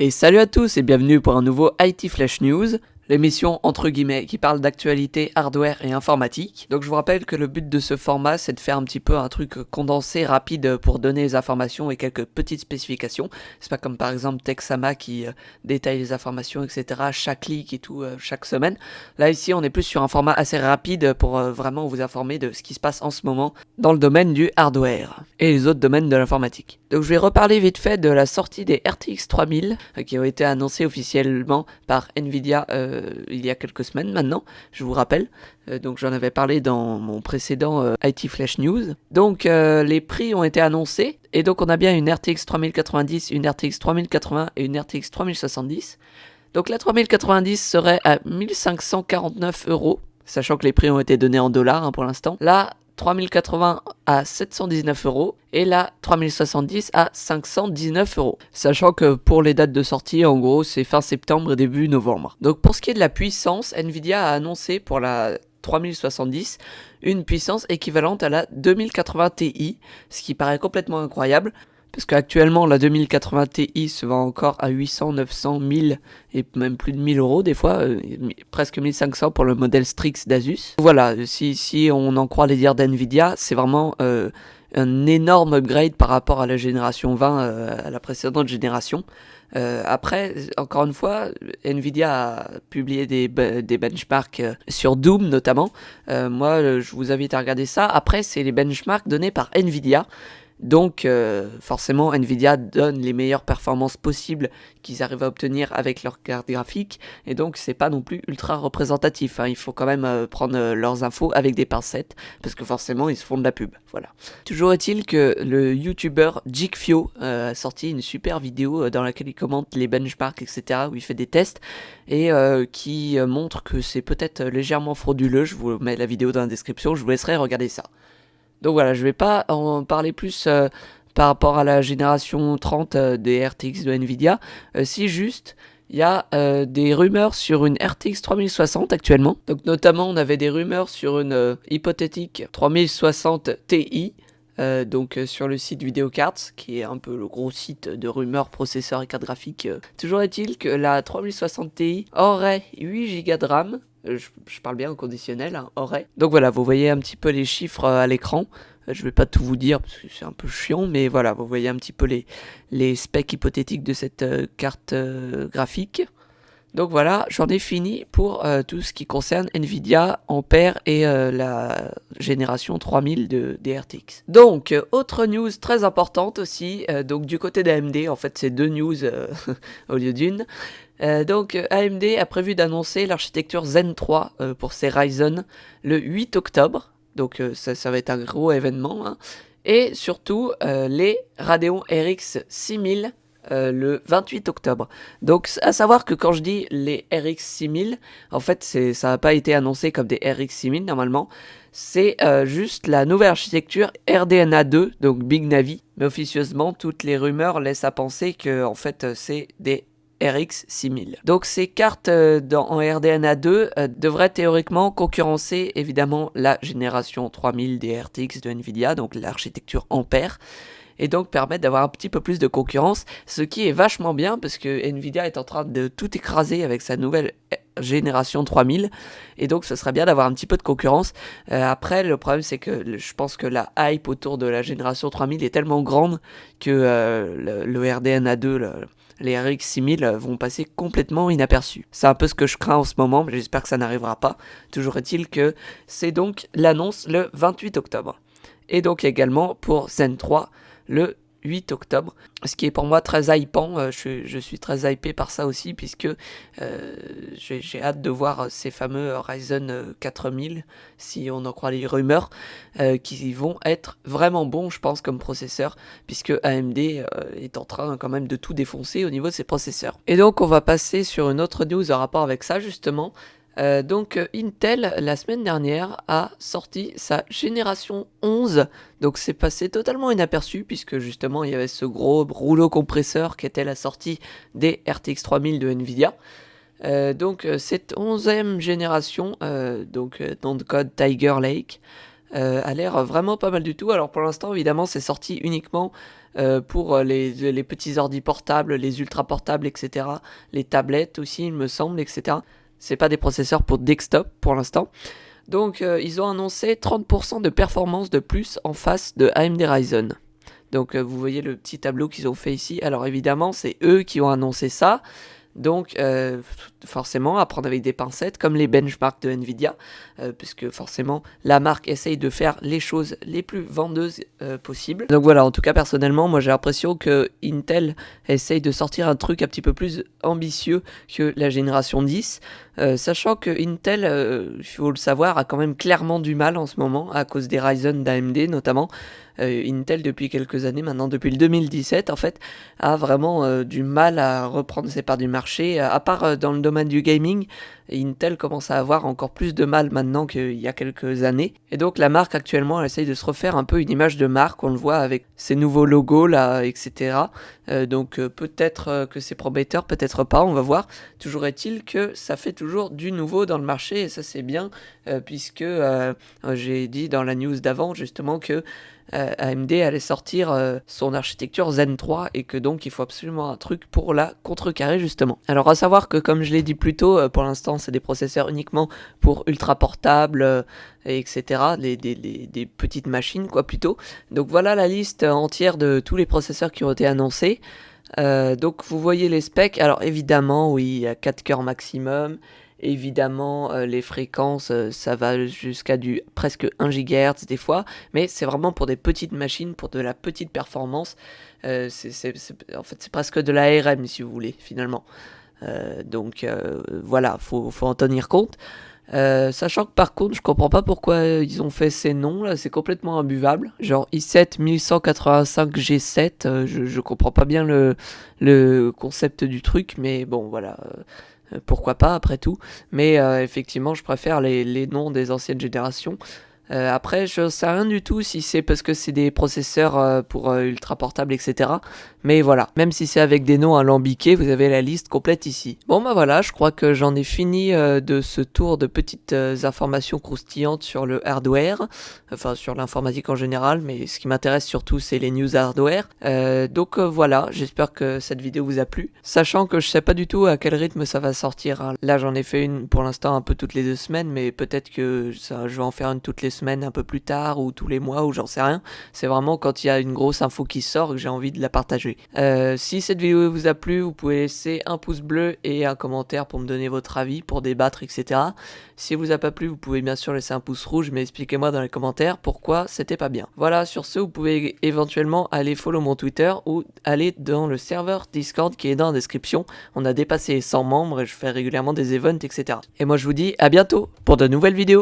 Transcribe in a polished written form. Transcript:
Et salut à tous et bienvenue pour un nouveau IT Flash News, l'émission entre guillemets qui parle d'actualité hardware et informatique. Donc je vous rappelle que le but de ce format c'est de faire un petit peu un truc condensé, rapide pour donner les informations et quelques petites spécifications. C'est pas comme par exemple Texama qui détaille les informations etc. chaque clic et tout chaque semaine. Là ici on est plus sur un format assez rapide pour vraiment vous informer de ce qui se passe en ce moment dans le domaine du hardware et les autres domaines de l'informatique. Donc je vais reparler vite fait de la sortie des RTX 3000 qui ont été annoncés officiellement par Nvidia il y a quelques semaines maintenant, je vous rappelle. Donc j'en avais parlé dans mon précédent IT Flash News. Donc les prix ont été annoncés et donc on a bien une RTX 3090, une RTX 3080 et une RTX 3070. Donc la 3090 serait à 1549 €, sachant que les prix ont été donnés en dollars pour l'instant. La 3080 à 719 € et la 3070 à 519 €. Sachant que pour les dates de sortie, en gros, c'est fin septembre et début novembre. Donc pour ce qui est de la puissance, Nvidia a annoncé pour la 3070 une puissance équivalente à la 2080 Ti, ce qui paraît complètement incroyable. Parce qu'actuellement, la 2080 Ti se vend encore à 800, 900, 1000 et même plus de 1000 € des fois, presque 1500 pour le modèle Strix d'Asus. Voilà, si on en croit les dires d'Nvidia, c'est vraiment un énorme upgrade par rapport à la génération 20, à la précédente génération. Après, encore une fois, Nvidia a publié des benchmarks sur Doom notamment. Moi, je vous invite à regarder ça. Après, c'est les benchmarks donnés par Nvidia. Donc forcément Nvidia donne les meilleures performances possibles qu'ils arrivent à obtenir avec leur carte graphique et donc c'est pas non plus ultra représentatif, il faut quand même prendre leurs infos avec des pincettes parce que forcément ils se font de la pub, voilà. Toujours est-il que le youtubeur Jikfio a sorti une super vidéo dans laquelle il commente les benchmarks etc, où il fait des tests et qui montre que c'est peut-être légèrement frauduleux. Je vous mets la vidéo dans la description, je vous laisserai regarder ça. Donc voilà, je vais pas en parler plus par rapport à la génération 30 des RTX de Nvidia. Si juste, il y a des rumeurs sur une RTX 3060 actuellement. Donc notamment, on avait des rumeurs sur une hypothétique 3060 Ti. Donc sur le site Videocards, qui est un peu le gros site de rumeurs processeurs et cartes graphiques. Toujours est-il que la 3060 Ti aurait 8 Go de RAM. Je parle bien au conditionnel, aurait. Donc voilà, vous voyez un petit peu les chiffres à l'écran. Je vais pas tout vous dire parce que c'est un peu chiant, mais voilà, vous voyez un petit peu les specs hypothétiques de cette carte graphique. Donc voilà, j'en ai fini pour tout ce qui concerne Nvidia, Ampere et la génération 3000 des RTX. Donc, autre news très importante aussi, donc du côté d'AMD, en fait c'est deux news au lieu d'une. Donc AMD a prévu d'annoncer l'architecture Zen 3 pour ses Ryzen le 8 octobre. Donc ça va être un gros événement. Et surtout les Radeon RX 6000 le 28 octobre. Donc à savoir que quand je dis les RX 6000, en fait ça n'a pas été annoncé comme des RX 6000 normalement. C'est juste la nouvelle architecture RDNA 2, donc Big Navi. Mais officieusement, toutes les rumeurs laissent à penser que en fait c'est des RX 6000. Donc ces cartes en RDNA 2 devraient théoriquement concurrencer évidemment la génération 3000 des RTX de Nvidia, donc l'architecture Ampere, et donc permettre d'avoir un petit peu plus de concurrence, ce qui est vachement bien parce que Nvidia est en train de tout écraser avec sa nouvelle génération 3000 et donc ce serait bien d'avoir un petit peu de concurrence. Après le problème c'est que je pense que la hype autour de la génération 3000 est tellement grande que le RDNA 2, les RX 6000 vont passer complètement inaperçus. C'est un peu ce que je crains en ce moment, mais j'espère que ça n'arrivera pas. Toujours est-il que c'est donc l'annonce le 28 octobre. Et donc également pour Zen 3 le 8 octobre, ce qui est pour moi très hypant. Je suis très hypé par ça aussi puisque j'ai hâte de voir ces fameux Ryzen 4000, si on en croit les rumeurs, qui vont être vraiment bons je pense comme processeur, puisque AMD est en train quand même de tout défoncer au niveau de ses processeurs. Et donc on va passer sur une autre news en rapport avec ça justement. Donc Intel la semaine dernière a sorti sa génération 11, donc c'est passé totalement inaperçu puisque justement il y avait ce gros rouleau compresseur qui était la sortie des RTX 3000 de Nvidia. Donc cette 11e génération, donc dans le code Tiger Lake, a l'air vraiment pas mal du tout. Alors pour l'instant, évidemment, c'est sorti uniquement pour les petits ordi portables, les ultra portables, etc. Les tablettes aussi, il me semble, etc. C'est pas des processeurs pour desktop pour l'instant. Donc ils ont annoncé 30% de performance de plus en face de AMD Ryzen. Donc vous voyez le petit tableau qu'ils ont fait ici. Alors évidemment, c'est eux qui ont annoncé ça. Donc forcément à prendre avec des pincettes comme les benchmarks de Nvidia, puisque forcément la marque essaye de faire les choses les plus vendeuses possibles. Donc voilà, en tout cas personnellement moi j'ai l'impression que Intel essaye de sortir un truc un petit peu plus ambitieux que la génération 10, sachant que Intel, il faut le savoir, a quand même clairement du mal en ce moment à cause des Ryzen d'AMD notamment. Intel depuis quelques années maintenant, depuis le 2017 en fait, a vraiment du mal à reprendre ses parts du marché, à part dans le domaine du gaming. Intel commence à avoir encore plus de mal maintenant qu'il y a quelques années. Et donc la marque actuellement elle essaye de se refaire un peu une image de marque, on le voit avec ses nouveaux logos là, etc. Donc peut-être que c'est prometteur, peut-être pas, on va voir. Toujours est-il que ça fait toujours du nouveau dans le marché et ça c'est bien, puisque j'ai dit dans la news d'avant justement que AMD allait sortir son architecture Zen 3 et que donc il faut absolument un truc pour la contrecarrer justement. Alors à savoir que comme je l'ai dit plus tôt, pour l'instant c'est des processeurs uniquement pour ultra portables, etc. Des petites machines quoi plutôt. Donc voilà la liste entière de tous les processeurs qui ont été annoncés. Donc vous voyez les specs. Alors évidemment oui, il y a 4 cœurs maximum. Évidemment, les fréquences, ça va jusqu'à du presque 1 GHz des fois, mais c'est vraiment pour des petites machines, pour de la petite performance. En fait, c'est presque de la ARM, si vous voulez, finalement. Donc voilà, faut en tenir compte. Sachant que par contre, je comprends pas pourquoi ils ont fait ces noms là, c'est complètement imbuvable. Genre i7 1185G7, je comprends pas bien le concept du truc, mais bon voilà. Pourquoi pas après tout, mais effectivement je préfère les noms des anciennes générations. Après je sais rien du tout si c'est parce que c'est des processeurs pour ultra portables etc, mais voilà, même si c'est avec des noms alambiqués, vous avez la liste complète ici. Bon bah voilà, je crois que j'en ai fini de ce tour de petites informations croustillantes sur le hardware, enfin sur l'informatique en général, mais ce qui m'intéresse surtout c'est les news hardware. Donc voilà, j'espère que cette vidéo vous a plu, sachant que je sais pas du tout à quel rythme ça va sortir, hein. Là j'en ai fait une pour l'instant un peu toutes les 2 semaines, mais peut-être que ça, je vais en faire une toutes les semaines un peu plus tard, ou tous les mois, ou j'en sais rien. C'est vraiment quand il y a une grosse info qui sort que j'ai envie de la partager. Si cette vidéo vous a plu, vous pouvez laisser un pouce bleu et un commentaire pour me donner votre avis, pour débattre, etc. Si vous a pas plu, vous pouvez bien sûr laisser un pouce rouge, mais expliquez-moi dans les commentaires pourquoi c'était pas bien. Voilà, sur ce, vous pouvez éventuellement aller follow mon Twitter ou aller dans le serveur Discord qui est dans la description. On a dépassé les 100 membres et je fais régulièrement des events, etc. Et moi je vous dis à bientôt pour de nouvelles vidéos.